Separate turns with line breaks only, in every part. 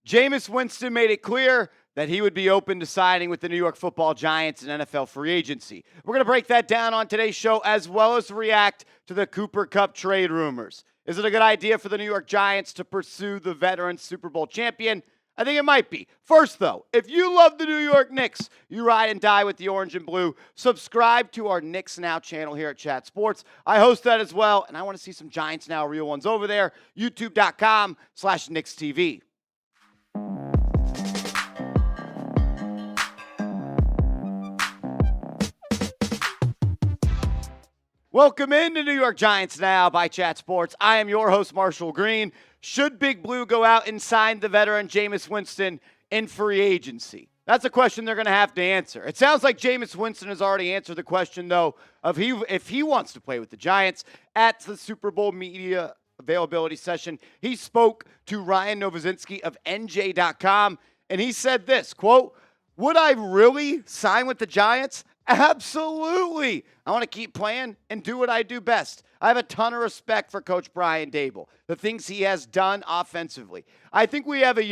Jameis Winston made it clear that he would be open to signing with the New York Football Giants in NFL free agency. We're going to break that down on today's show, as well as react to the Cooper Kupp trade rumors. Is it a good idea for the New York Giants to pursue the veteran Super Bowl champion? I think it might be. First, though, if you love the New York Knicks, you ride and die with the orange and blue, subscribe to our Knicks Now channel here at Chat Sports. I host that as well, and I want to see some Giants Now real ones over there, youtube.com/KnicksTV. Welcome into New York Giants Now by Chat Sports. I am your host, Marshall Green. Should Big Blue go out and sign the veteran Jameis Winston in free agency? That's a question they're going to have to answer. It sounds like Jameis Winston has already answered the question, though, of if he wants to play with the Giants. At the Super Bowl media availability session, he spoke to Ryan Novozinski of NJ.com, and he said this, quote, "Would I really sign with the Giants? Absolutely. I want to keep playing and do what I do best. I have a ton of respect for Coach Brian Daboll, the things he has done offensively. I think we have they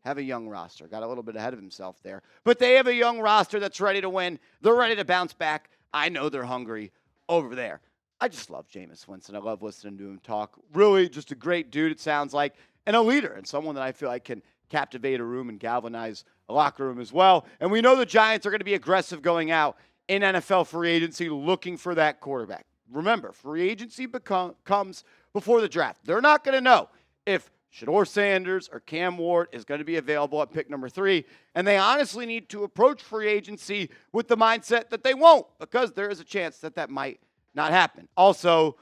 have a young roster. Got a little bit ahead of himself there. But they have a young roster that's ready to win. They're ready to bounce back. I know they're hungry over there." I just love Jameis Winston. I love listening to him talk. Really just a great dude, it sounds like, and a leader, and someone that I feel like can captivate a room and galvanize a locker room as well. And we know the Giants are going to be aggressive going out in NFL free agency looking for that quarterback. Remember, free agency comes before the draft. They're not going to know if Shedeur Sanders or Cam Ward is going to be available at pick number 3. And they honestly need to approach free agency with the mindset that they won't, because there is a chance that that might not happen. Also,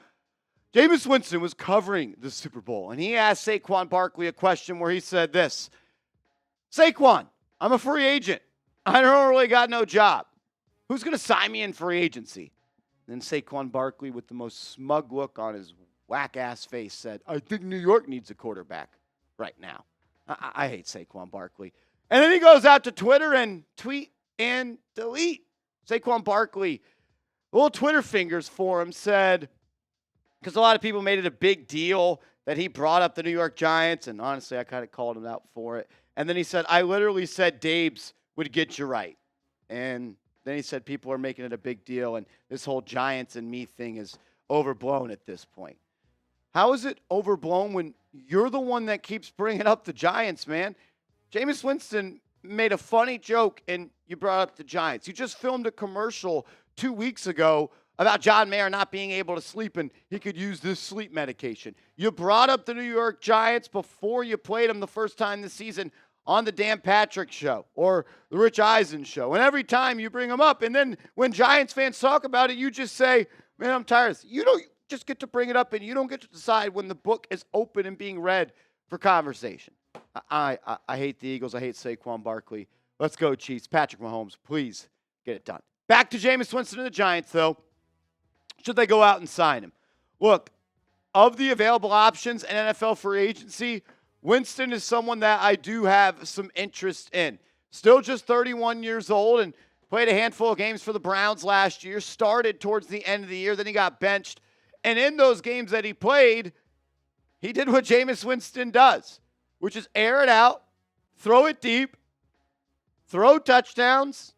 Jameis Winston was covering the Super Bowl, and he asked Saquon Barkley a question where he said this, "Saquon, I'm a free agent. I don't really got no job. Who's going to sign me in free agency?" Then Saquon Barkley, with the most smug look on his whack-ass face, said, "I think New York needs a quarterback right now." I hate Saquon Barkley. And then he goes out to Twitter and tweet and delete. Saquon Barkley, little Twitter fingers for him, said, because a lot of people made it a big deal that he brought up the New York Giants, and honestly, I kind of called him out for it. And then he said, "I literally said Dabes would get you right." And then he said people are making it a big deal, and this whole Giants and me thing is overblown at this point. How is it overblown when you're the one that keeps bringing up the Giants, man? Jameis Winston made a funny joke, and you brought up the Giants. You just filmed a commercial 2 weeks ago about John Mayer not being able to sleep, and he could use this sleep medication. You brought up the New York Giants before you played them the first time this season on the Dan Patrick Show or the Rich Eisen Show. And every time you bring them up, and then when Giants fans talk about it, you just say, "Man, I'm tired." You don't just get to bring it up, and you don't get to decide when the book is open and being read for conversation. I hate the Eagles. I hate Saquon Barkley. Let's go, Chiefs. Patrick Mahomes, please get it done. Back to Jameis Winston and the Giants, though. Should they go out and sign him? Look, of the available options in NFL free agency, Winston is someone that I do have some interest in. Still just 31 years old and played a handful of games for the Browns last year, started towards the end of the year, then he got benched. And in those games that he played, he did what Jameis Winston does, which is air it out, throw it deep, throw touchdowns,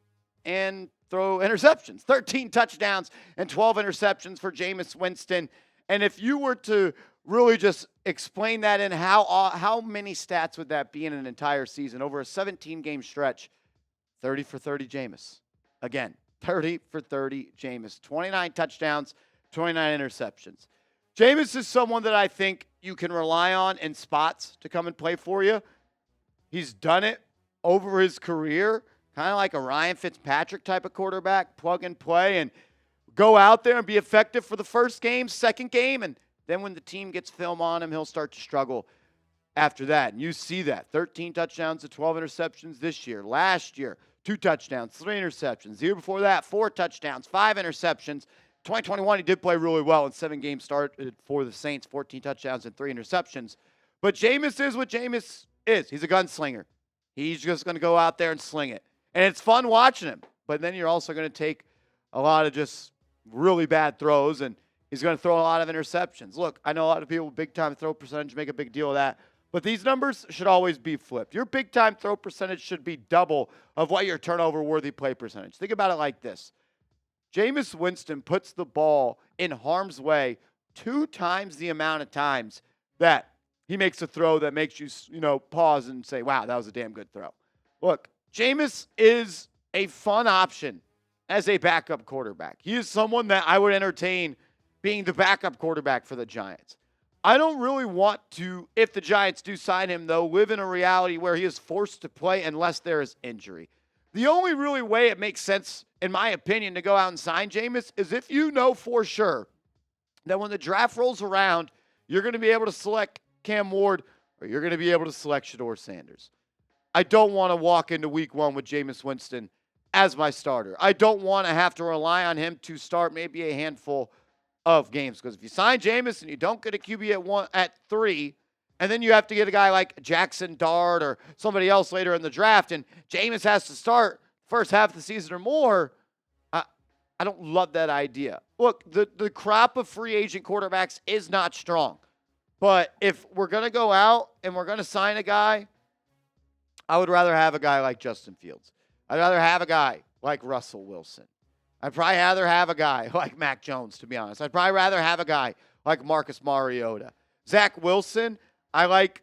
and throw interceptions. 13 touchdowns and 12 interceptions for Jameis Winston. And if you were to really just explain that in how many stats would that be in an entire season? Over a 17-game stretch, 30 for 30 Jameis. Again, 30 for 30 Jameis. 29 touchdowns, 29 interceptions. Jameis is someone that I think you can rely on in spots to come and play for you. He's done it over his career, kind of like a Ryan Fitzpatrick type of quarterback, plug and play, and go out there and be effective for the first game, second game, and then when the team gets film on him, he'll start to struggle after that. And you see that. 13 touchdowns to 12 interceptions this year. Last year, 2 touchdowns, 3 interceptions. The year before that, 4 touchdowns, 5 interceptions. 2021, he did play really well in 7 games started for the Saints, 14 touchdowns and 3 interceptions. But Jameis is what Jameis is. He's a gunslinger. He's just going to go out there and sling it. And it's fun watching him. But then you're also going to take a lot of just really bad throws, and he's going to throw a lot of interceptions. Look, I know a lot of people with big-time throw percentage make a big deal of that. But these numbers should always be flipped. Your big-time throw percentage should be double of what your turnover-worthy play percentage. Think about it like this. Jameis Winston puts the ball in harm's way 2 times the amount of times that he makes a throw that makes you, pause and say, wow, that was a damn good throw. Look, Jameis is a fun option as a backup quarterback. He is someone that I would entertain being the backup quarterback for the Giants. I don't really want to, if the Giants do sign him, though, live in a reality where he is forced to play unless there is injury. The only really way it makes sense, in my opinion, to go out and sign Jameis is if you know for sure that when the draft rolls around, you're going to be able to select Cam Ward or you're going to be able to select Shedeur Sanders. I don't want to walk into week 1 with Jameis Winston as my starter. I don't want to have to rely on him to start maybe a handful of games, because if you sign Jameis and you don't get a QB at 3, and then you have to get a guy like Jackson Dart or somebody else later in the draft, and Jameis has to start first half of the season or more, I don't love that idea. Look, the crop of free agent quarterbacks is not strong. But if we're going to go out and we're going to sign a guy, I would rather have a guy like Justin Fields. I'd rather have a guy like Russell Wilson. I'd probably rather have a guy like Mac Jones, to be honest. I'd probably rather have a guy like Marcus Mariota. Zach Wilson, I like,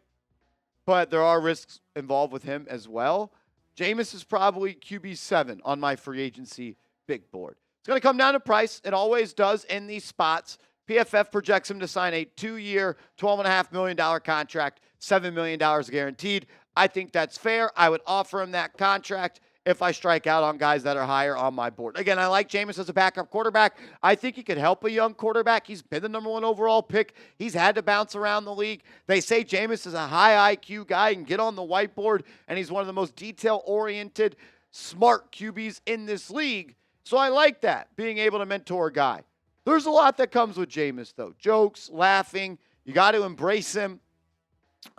but there are risks involved with him as well. Jameis is probably QB7 on my free agency big board. It's going to come down to price. It always does in these spots. PFF projects him to sign a 2-year, $12.5 million contract, $7 million guaranteed. I think that's fair. I would offer him that contract if I strike out on guys that are higher on my board. Again, I like Jameis as a backup quarterback. I think he could help a young quarterback. He's been the number 1 overall pick. He's had to bounce around the league. They say Jameis is a high IQ guy and get on the whiteboard, and he's one of the most detail-oriented, smart QBs in this league. So I like that, being able to mentor a guy. There's a lot that comes with Jameis, though. Jokes, laughing. You got to embrace him.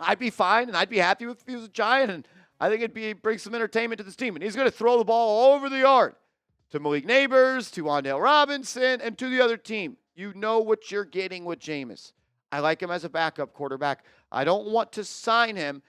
I'd be fine, and I'd be happy if he was a Giant, and I think it'd bring some entertainment to this team. And he's going to throw the ball all over the yard to Malik Neighbors, to Wan'Dale Robinson, and to the other team. You know what you're getting with Jameis. I like him as a backup quarterback. I don't want to sign him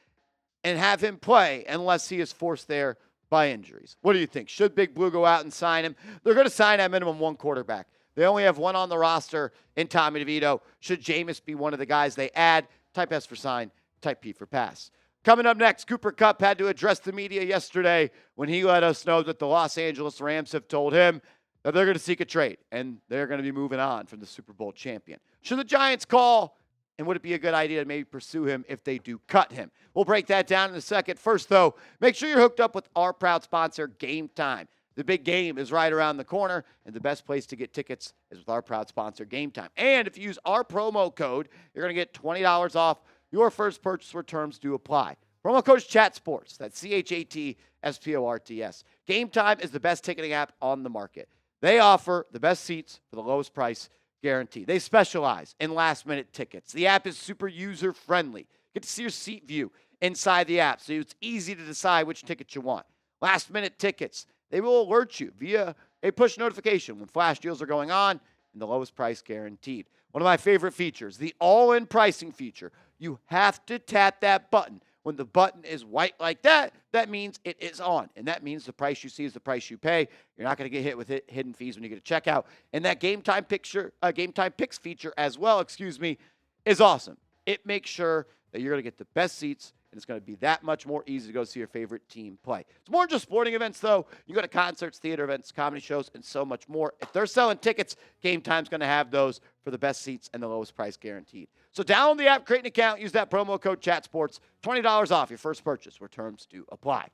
and have him play unless he is forced there by injuries. What do you think? Should Big Blue go out and sign him? They're going to sign at minimum 1 quarterback. They only have 1 on the roster in Tommy DeVito. Should Jameis be one of the guys they add? Type S for sign, type P for pass. Coming up next, Cooper Kupp had to address the media yesterday when he let us know that the Los Angeles Rams have told him that they're going to seek a trade and they're going to be moving on from the Super Bowl champion. Should the Giants call? And would it be a good idea to maybe pursue him if they do cut him? We'll break that down in a second. First, though, make sure you're hooked up with our proud sponsor, Game Time. The big game is right around the corner, and the best place to get tickets is with our proud sponsor, Game Time. And if you use our promo code, you're going to get $20 off your first purchase where terms do apply. Promo code is Chat Sports. That's ChatSports. Game Time is the best ticketing app on the market. They offer the best seats for the lowest price guarantee. They specialize in last-minute tickets. The app is super user-friendly. Get to see your seat view inside the app, so it's easy to decide which tickets you want. Last-minute tickets, they will alert you via a push notification when flash deals are going on, and the lowest price guaranteed. One of my favorite features, the all-in pricing feature. You have to tap that button. When the button is white like that, that means it is on. And that means the price you see is the price you pay. You're not going to get hit with hidden fees when you get a checkout. And that Game Time Picks feature as well, is awesome. It makes sure that you're going to get the best seats, and it's going to be that much more easy to go see your favorite team play. It's more than just sporting events, though. You go to concerts, theater events, comedy shows, and so much more. If they're selling tickets, Game Time's going to have those for the best seats and the lowest price guaranteed. So download the app, create an account, use that promo code ChatSports, $20 off your first purchase where terms do apply.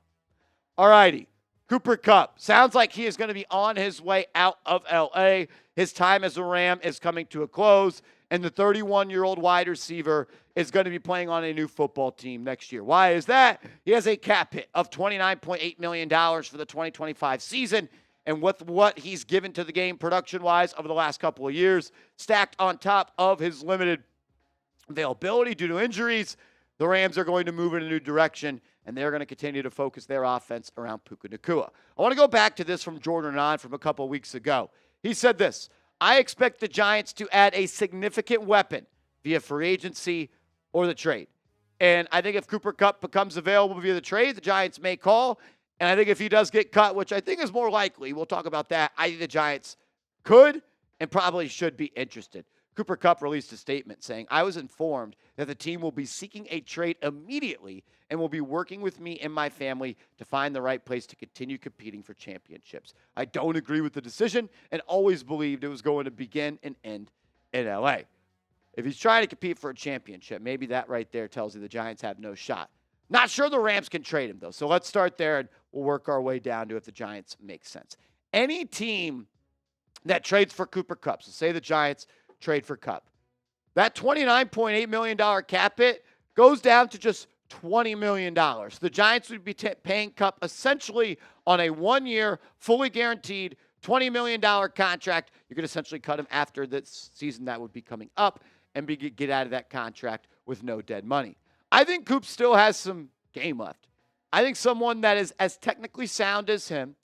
All righty, Cooper Kupp. Sounds like he is going to be on his way out of L.A. His time as a Ram is coming to a close, and the 31-year-old wide receiver is going to be playing on a new football team next year. Why is that? He has a cap hit of $29.8 million for the 2025 season, and with what he's given to the game production-wise over the last couple of years, stacked on top of his limited availability due to injuries, the Rams are going to move in a new direction, and they're going to continue to focus their offense around Puka Nacua. I want to go back to this from Jordan Ahn from a couple of weeks ago. He said this: I expect the Giants to add a significant weapon via free agency or the trade. And I think if Cooper Kupp becomes available via the trade, the Giants may call. And I think if he does get cut, which I think is more likely, we'll talk about that, I think the Giants could and probably should be interested. Cooper Kupp released a statement saying, "I was informed that the team will be seeking a trade immediately and will be working with me and my family to find the right place to continue competing for championships. I don't agree with the decision and always believed it was going to begin and end in LA." If he's trying to compete for a championship, maybe that right there tells you the Giants have no shot. Not sure the Rams can trade him, though. So let's start there, and we'll work our way down to if the Giants make sense. Any team that trades for Cooper Kupp, so say the Giants trade for Kupp, that $29.8 million cap hit goes down to just $20 million. The Giants would be paying Kupp essentially on a one-year, fully guaranteed $20 million contract. You could essentially cut him after this season that would be coming up and get out of that contract with no dead money. I think Coop still has some game left. I think someone that is as technically sound as him,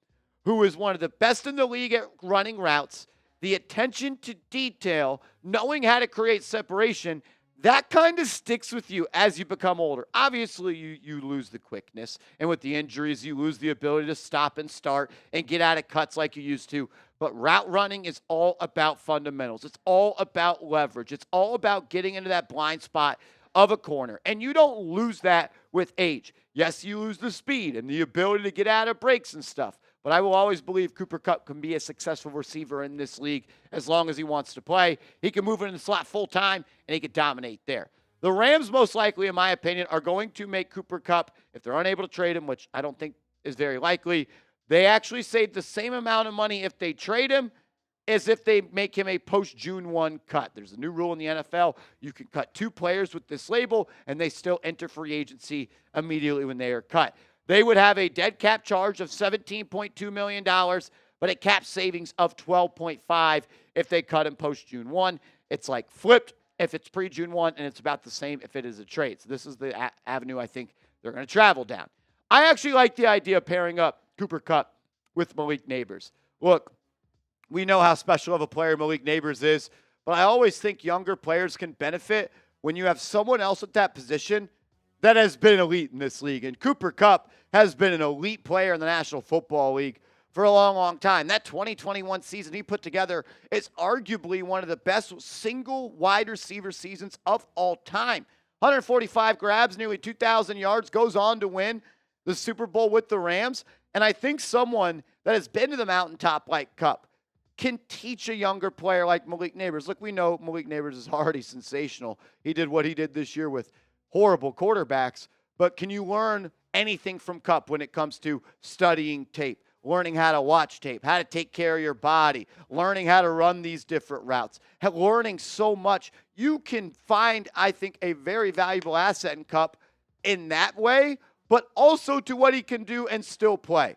who is one of the best in the league at running routes, the attention to detail, knowing how to create separation, that kind of sticks with you as you become older. Obviously, you lose the quickness, and with the injuries, you lose the ability to stop and start and get out of cuts like you used to. But route running is all about fundamentals. It's all about leverage. It's all about getting into that blind spot of a corner, and you don't lose that with age. Yes, you lose the speed and the ability to get out of breaks and stuff, but I will always believe Cooper Kupp can be a successful receiver in this league as long as he wants to play. He can move in the slot full time, and he can dominate there. The Rams, most likely, in my opinion, are going to make Cooper Kupp, if they're unable to trade him, which I don't think is very likely, they actually save the same amount of money if they trade him as if they make him a post-June 1 cut. There's a new rule in the NFL. You can cut 2 players with this label, and they still enter free agency immediately when they are cut. They would have a dead cap charge of $17.2 million, but a cap savings of $12.5 if they cut him post-June 1. It's like flipped if it's pre-June 1, and it's about the same if it is a trade. So this is the avenue I think they're going to travel down. I actually like the idea of pairing up Cooper Kupp with Malik Nabers. Look, we know how special of a player Malik Nabers is, but I always think younger players can benefit when you have someone else at that position that has been elite in this league. And Cooper Kupp has been an elite player in the National Football League for a long, long time. That 2021 season he put together is arguably one of the best single wide receiver seasons of all time. 145 grabs, nearly 2,000 yards, goes on to win the Super Bowl with the Rams. And I think someone that has been to the mountaintop like Kupp can teach a younger player like Malik Nabers. Look, we know Malik Nabers is already sensational. He did what he did this year with horrible quarterbacks. But can you learn anything from Kupp when it comes to studying tape, learning how to watch tape, how to take care of your body, learning how to run these different routes, learning so much? You can find, I think, a very valuable asset in Kupp in that way, but also to what he can do and still play.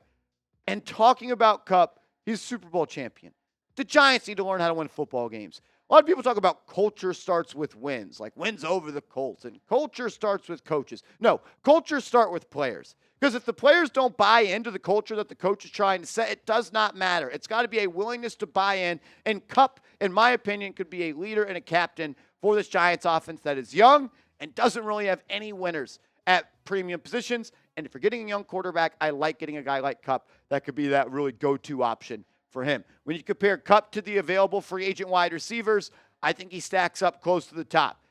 And talking about Kupp, he's a Super Bowl champion. The Giants need to learn how to win football games. A lot of people talk about culture starts with wins, like wins over the Colts, and culture starts with coaches. No, culture starts with players. Because if the players don't buy into the culture that the coach is trying to set, it does not matter. It's got to be a willingness to buy in. And Kupp, in my opinion, could be a leader and a captain for this Giants offense that is young and doesn't really have any winners at premium positions. And if you're getting a young quarterback, I like getting a guy like Kupp that could be that really go-to option for him. When you compare Kupp to the available free agent wide receivers, I think he stacks up close to the top.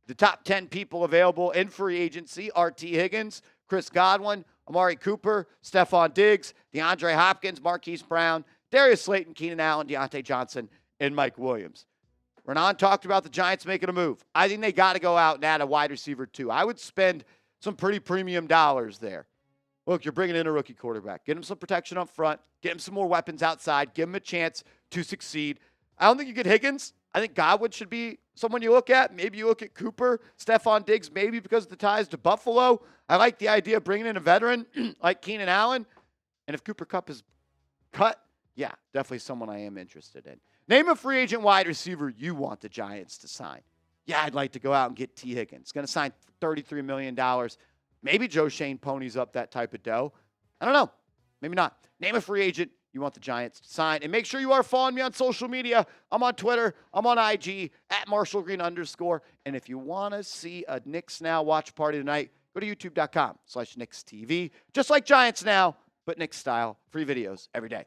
The top 10 people available in free agency are T. Higgins, Chris Godwin, Amari Cooper, Stephon Diggs, DeAndre Hopkins, Marquise Brown, Darius Slayton, Keenan Allen, Deontay Johnson, and Mike Williams. Renan talked about the Giants making a move. I think they got to go out and add a wide receiver too. I would spend some pretty premium dollars there. Look, you're bringing in a rookie quarterback. Get him some protection up front. Get him some more weapons outside. Give him a chance to succeed. I don't think you get Higgins. I think Godwin should be someone you look at. Maybe you look at Cooper, Stephon Diggs, maybe because of the ties to Buffalo. I like the idea of bringing in a veteran like Keenan Allen. And if Cooper Kupp is cut, yeah, definitely someone I am interested in. Name a free agent wide receiver you want the Giants to sign. Yeah, I'd like to go out and get T. Higgins. Going to sign $33 million. Maybe Joe Shane ponies up that type of dough. I don't know. Maybe not. Name a free agent you want the Giants to sign. And make sure you are following me on social media. I'm on Twitter. I'm on IG, @MarshallGreen_. And if you want to see a Knicks Now watch party tonight, go to youtube.com/KnicksTV. Just like Giants Now, but Knicks style. Free videos every day.